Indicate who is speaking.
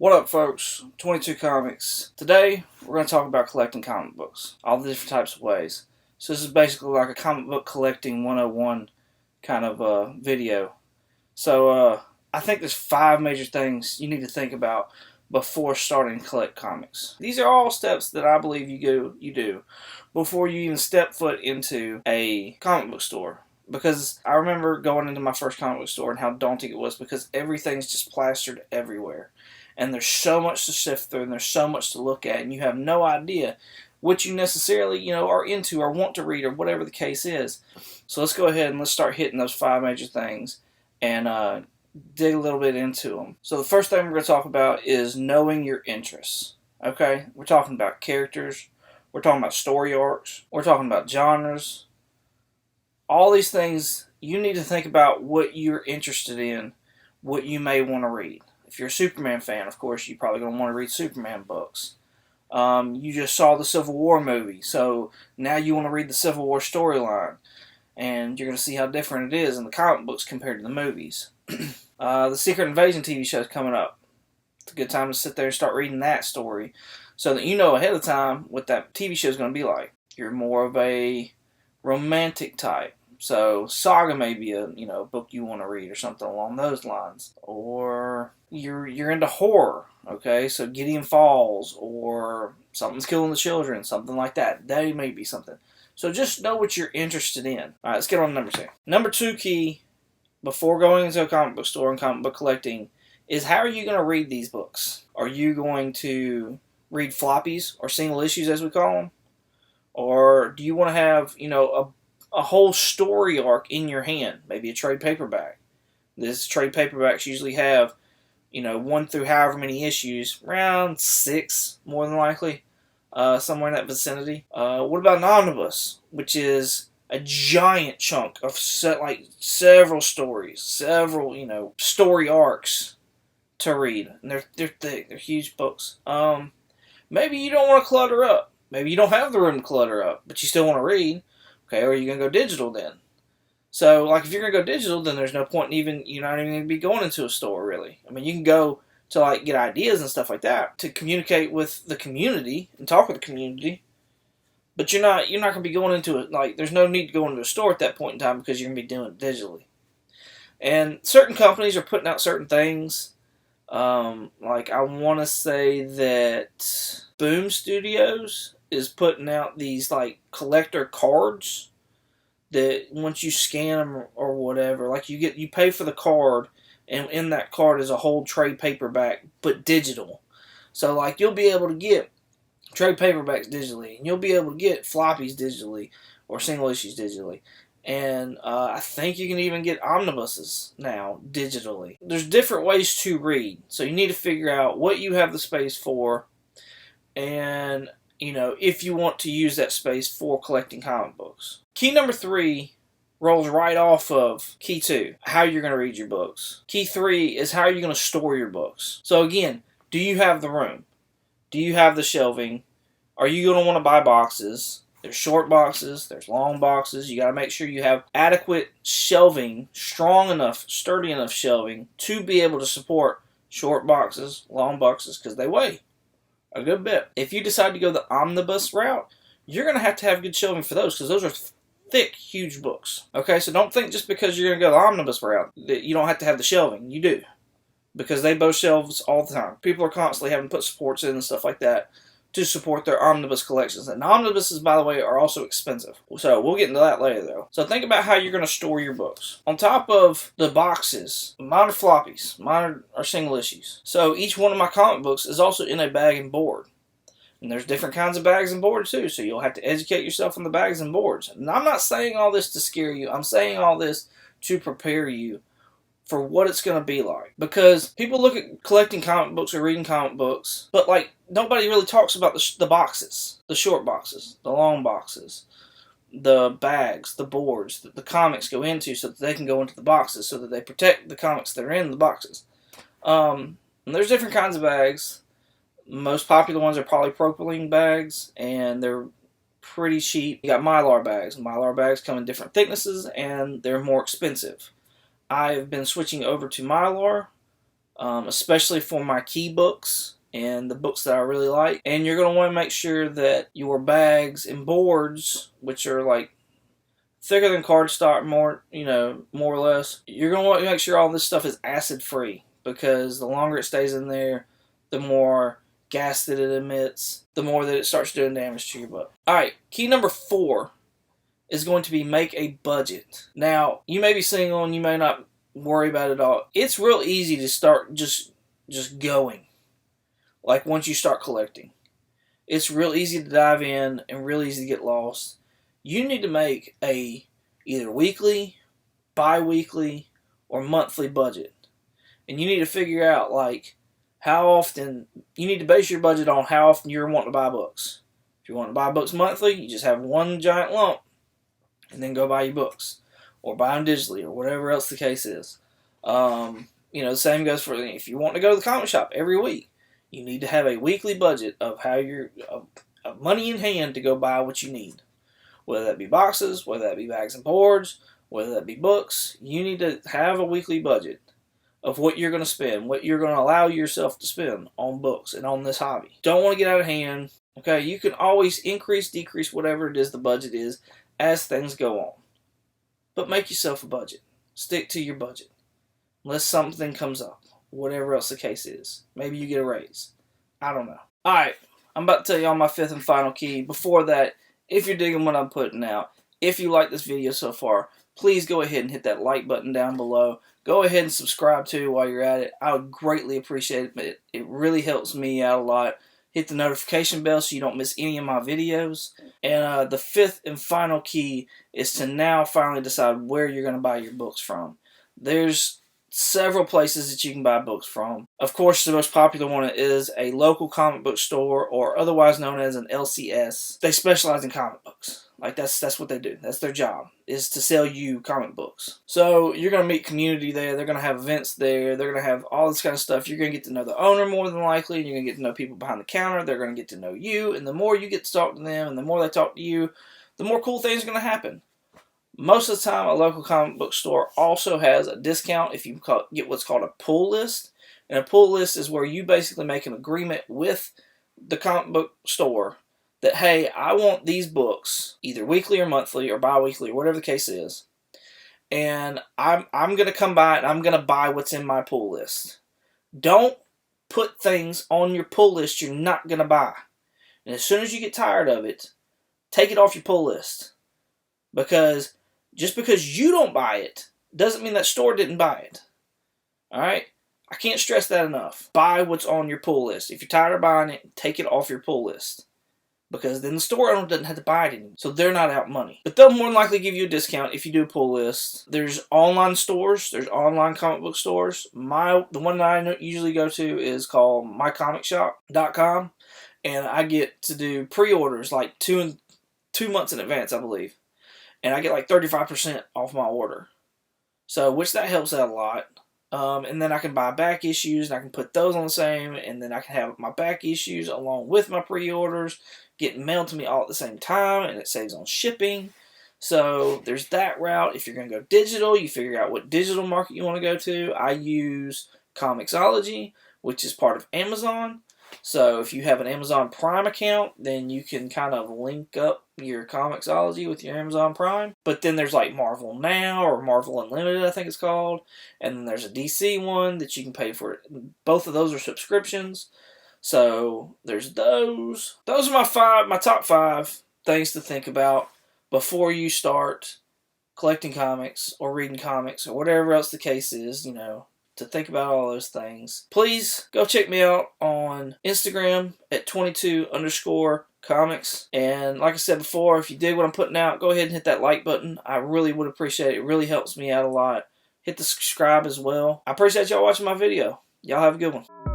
Speaker 1: What up, folks? 22 Comics. Today, we're going to talk about collecting comic books. All the different types of ways. So this is basically like a comic book collecting 101 kind of video. So I think there's 5 major things you need to think about before starting to collect comics. These are all steps that I believe you do before you even step foot into a comic book store. Because I remember going into my first comic book store and how daunting it was because everything's just plastered everywhere. And there's so much to sift through and there's so much to look at and you have no idea what you necessarily, are into or want to read or whatever the case is. So let's go ahead and let's start hitting those 5 major things and dig a little bit into them. So the first thing we're going to talk about is knowing your interests. Okay? We're talking about characters. We're talking about story arcs. We're talking about genres. All these things, you need to think about what you're interested in, what you may want to read. If you're a Superman fan, of course, you're probably going to want to read Superman books. You just saw the Civil War movie, so now you want to read the Civil War storyline. And you're going to see how different it is in the comic books compared to the movies. The Secret Invasion TV show is coming up. It's a good time to sit there and start reading that story so that you know ahead of time what that TV show is going to be like. You're more of a romantic type. So Saga may be a book you want to read or something along those lines. Or you're into horror, okay? So Gideon Falls or Something's Killing the Children, something like that. That may be something. So just know what you're interested in. Alright, let's get on to number 2. Number 2 key before going into a comic book store and comic book collecting is how are you going to read these books? Are you going to read floppies or single issues as we call them? Or do you want to have, a whole story arc in your hand, maybe a trade paperback? This trade paperbacks usually have, 1 through however many issues, around 6 more than likely, somewhere in that vicinity. What about an omnibus, which is a giant chunk of several stories, several story arcs to read, and they're thick, they're huge books. Maybe you don't want to clutter up. Maybe you don't have the room to clutter up, but you still want to read. Okay, or you're going to go digital then. So, if you're going to go digital, then there's no point you're not even going to be going into a store, really. I mean, you can go to, get ideas and stuff like that, to communicate with the community, and talk with the community, but you're not going to be going into it, there's no need to go into a store at that point in time, because you're going to be doing it digitally. And certain companies are putting out certain things, I want to say that Boom Studios is putting out these collector cards that once you scan them or whatever, you pay for the card, and in that card is a whole trade paperback but digital. So you'll be able to get trade paperbacks digitally, and you'll be able to get floppies digitally or single issues digitally. And I think you can even get omnibuses now digitally. There's different ways to read, so you need to figure out what you have the space for, and if you want to use that space for collecting comic books. Key number 3 rolls right off of key 2, how you're going to read your books. Key 3 is how you're going to store your books. So again, do you have the room? Do you have the shelving? Are you going to want to buy boxes? There's short boxes, there's long boxes. You got to make sure you have adequate shelving, strong enough, sturdy enough shelving to be able to support short boxes, long boxes, because they weigh a good bit. If you decide to go the omnibus route, you're going to have good shelving for those, because those are thick, huge books. Okay, so don't think just because you're going to go the omnibus route that you don't have to have the shelving. You do, because they boast shelves all the time. People are constantly having to put supports in and stuff like that to support their omnibus collections. And omnibuses, by the way, are also expensive. So we'll get into that later, though. So think about how you're going to store your books. On top of the boxes, mine are floppies. Mine are single issues. So each one of my comic books is also in a bag and board. And there's different kinds of bags and boards, too. So you'll have to educate yourself on the bags and boards. And I'm not saying all this to scare you. I'm saying all this to prepare you for what it's going to be like. Because people look at collecting comic books or reading comic books, but nobody really talks about the boxes, the short boxes, the long boxes, the bags, the boards that the comics go into so that they can go into the boxes so that they protect the comics that are in the boxes. And there's different kinds of bags. Most popular ones are polypropylene bags, and they're pretty cheap. You got Mylar bags. Mylar bags come in different thicknesses, and they're more expensive. I've been switching over to Mylar especially for my key books and the books that I really like. And you're going to want to make sure that your bags and boards, which are like thicker than cardstock, more or less, you're going to want to make sure all this stuff is acid free, because the longer it stays in there, the more gas that it emits, the more that it starts doing damage to your book. Alright, key number 4 is going to be make a budget. Now, you may be single and you may not worry about it all. It's real easy to start just going. Like once you start collecting, it's real easy to dive in and real easy to get lost. You need to make a either weekly, bi-weekly, or monthly budget. And you need to figure out like how often, you need to base your budget on how often you're wanting to buy books. If you want to buy books monthly, you just have one giant lump and then go buy your books, or buy them digitally, or whatever else the case is. The same goes for if you want to go to the comic shop every week. You need to have a weekly budget of how you're of money in hand to go buy what you need, whether that be boxes, whether that be bags and boards, whether that be books. You need to have a weekly budget of what you're going to spend, what you're going to allow yourself to spend on books and on this hobby. Don't want to get out of hand. Okay, you can always increase, decrease, whatever it is the budget is as things go on. But make yourself a budget. Stick to your budget. Unless something comes up, whatever else the case is. Maybe you get a raise. I don't know. Alright, I'm about to tell you on my 5th and final key. Before that, if you're digging what I'm putting out, if you like this video so far, please go ahead and hit that like button down below. Go ahead and subscribe too while you're at it. I would greatly appreciate it. It really helps me out a lot. Hit the notification bell so you don't miss any of my videos. And the 5th and final key is to now finally decide where you're going to buy your books from. There's several places that you can buy books from. Of course, the most popular one is a local comic book store, or otherwise known as an LCS. They specialize in comic books. Like that's what they do. That's their job, is to sell you comic books. So you're going to meet community there. They're going to have events there. They're going to have all this kind of stuff. You're going to get to know the owner more than likely. You're going to get to know people behind the counter. They're going to get to know you. And the more you get to talk to them and the more they talk to you, the more cool things are going to happen. Most of the time, a local comic book store also has a discount if you get what's called a pull list. And a pull list is where you basically make an agreement with the comic book store that, hey, I want these books either weekly or monthly or bi-weekly or whatever the case is, and I'm going to come by and I'm going to buy what's in my pull list. Don't put things on your pull list you're not going to buy. And as soon as you get tired of it, take it off your pull list. Because just because you don't buy it doesn't mean that store didn't buy it. Alright? I can't stress that enough. Buy what's on your pull list. If you're tired of buying it, take it off your pull list. Because then the store owner doesn't have to buy it anymore. So they're not out money. But they'll more than likely give you a discount if you do a pull list. There's online stores. There's online comic book stores. The one that I usually go to is called mycomicshop.com. And I get to do pre-orders like 2 months in advance, I believe. And I get like 35% off my order. So, which that helps out a lot. And then I can buy back issues, and I can put those on the same, and then I can have my back issues along with my pre-orders getting mailed to me all at the same time, and it saves on shipping. So there's that route. If you're going to go digital, you figure out what digital market you want to go to. I use Comixology, which is part of Amazon. So if you have an Amazon Prime account, then you can kind of link up your Comixology with your Amazon Prime. But then there's like Marvel Now or Marvel Unlimited, I think it's called. And then there's a DC one that you can pay for. Both of those are subscriptions. So there's those. Those are my top 5 things to think about before you start collecting comics or reading comics or whatever else the case is, to think about all those things. Please go check me out on Instagram at 22_comics. And like I said before, if you dig what I'm putting out, go ahead and hit that like button. I really would appreciate it. It really helps me out a lot. Hit the subscribe as well. I appreciate y'all watching my video. Y'all have a good one.